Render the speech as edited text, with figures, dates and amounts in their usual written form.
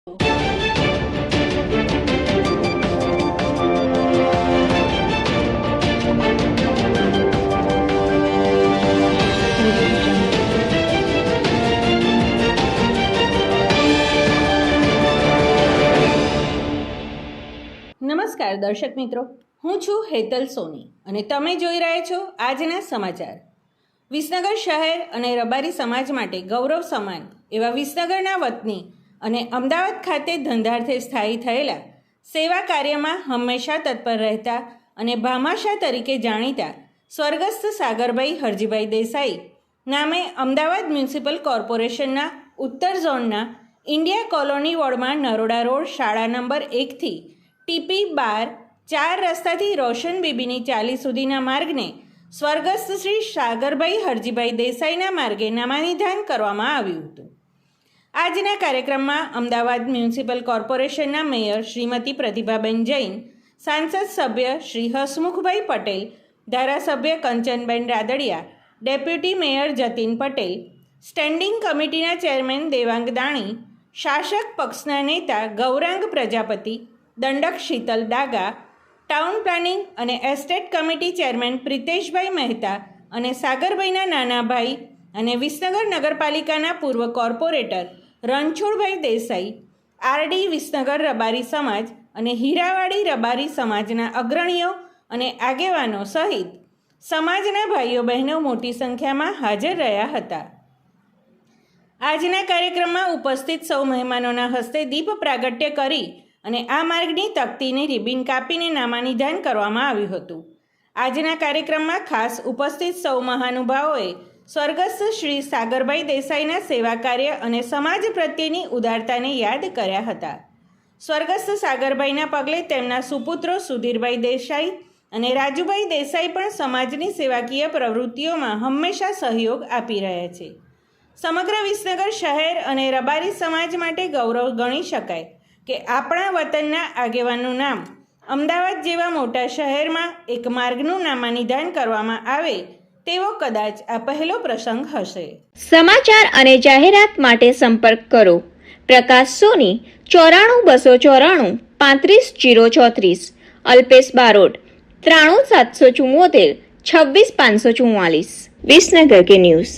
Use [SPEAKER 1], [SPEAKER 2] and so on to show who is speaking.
[SPEAKER 1] નમસ્કાર દર્શક મિત્રો, હું છું હેતલ સોની અને તમે જોઈ રહ્યા છો આજના સમાચાર. વિસનગર શહેર અને રબારી સમાજ માટે ગૌરવ સમાન એવા વિસનગરના વતની અને અમદાવાદ ખાતે ધંધાર્થે સ્થાયી થયેલા સેવા કાર્યમાં હંમેશા તત્પર રહેતા અને ભામાશા તરીકે જાણીતા સ્વર્ગસ્થ સાગરભાઈ હરજીભાઈ દેસાઈ નામે અમદાવાદ મ્યુનિસિપલ કોર્પોરેશનના ઉત્તર ઝોનના ઇન્ડિયા કોલોની વોર્ડમાં નરોડા રોડ શાળા નંબર 1થી ટીપી 12 4 રસ્તાથી રોશન બીબીની ચાલી સુધીના માર્ગને સ્વર્ગસ્થ શ્રી સાગરભાઈ હરજીભાઈ દેસાઈના માર્ગે નામાનિધાન કરવામાં આવ્યું હતું. આજના કાર્યક્રમમાં અમદાવાદ મ્યુનિસિપલ કોર્પોરેશનના મેયર શ્રીમતી પ્રતિભાબેન જૈન, સાંસદ સભ્ય શ્રી હસમુખભાઈ પટેલ, ધારાસભ્ય Kanchanben Radadiya, deputy mayor Jatin Patel, standing કમિટીના ચેરમેન દેવાંગ દાણી, શાસક પક્ષના નેતા ગૌરાંગ પ્રજાપતિ, દંડક શીતલ ડાગા, ટાઉન પ્લાનિંગ અને estate committee chairman Priteshbhai Mehta અને સાગરભાઈના નાના ભાઈ અને વિસનગર નગરપાલિકાના પૂર્વ કોર્પોરેટર રણછોડભાઈ દેસાઈ, આરડી વિસનગર રબારી સમાજ અને હીરાવાડી રબારી સમાજના અગ્રણીઓ અને આગેવાનો સહિત સમાજના ભાઈઓ બહેનો મોટી સંખ્યામાં હાજર રહ્યા હતા. આજના કાર્યક્રમમાં ઉપસ્થિત સૌ મહેમાનોના હસ્તે દીપ પ્રાગટ્ય કરી અને આ માર્ગની તકતીની રિબિન કાપીને નામાનિધાન કરવામાં આવ્યું હતું. આજના કાર્યક્રમમાં ખાસ ઉપસ્થિત સૌ મહાનુભાવોએ સ્વર્ગસ્થ શ્રી સાગરભાઈ દેસાઈના સેવા કાર્ય અને સમાજ પ્રત્યેની ઉદારતાને યાદ કર્યા હતા. સ્વર્ગસ્થ સાગરભાઈના પગલે તેમના સુપુત્રો સુધીરભાઈ દેસાઈ અને રાજુભાઈ દેસાઈ પણ સમાજની સેવાકીય પ્રવૃત્તિઓમાં હંમેશા સહયોગ આપી રહ્યા છે. સમગ્ર વિસનગર શહેર અને રબારી સમાજ માટે ગૌરવ ગણી શકાય કે આપણા વતનના આગેવાનનું નામ અમદાવાદ જેવા મોટા શહેરમાં એક માર્ગનું નામાનિધાન કરવામાં આવે તેવો કદાચ આ પહેલો પ્રસંગ હશે.
[SPEAKER 2] સમાચાર અને જાહેરાત માટે સંપર્ક કરો પ્રકાશ સોની 94 294 35 034, અલ્પેશ બારોટ 93 774 26 544. વિસનગર કે ન્યૂઝ.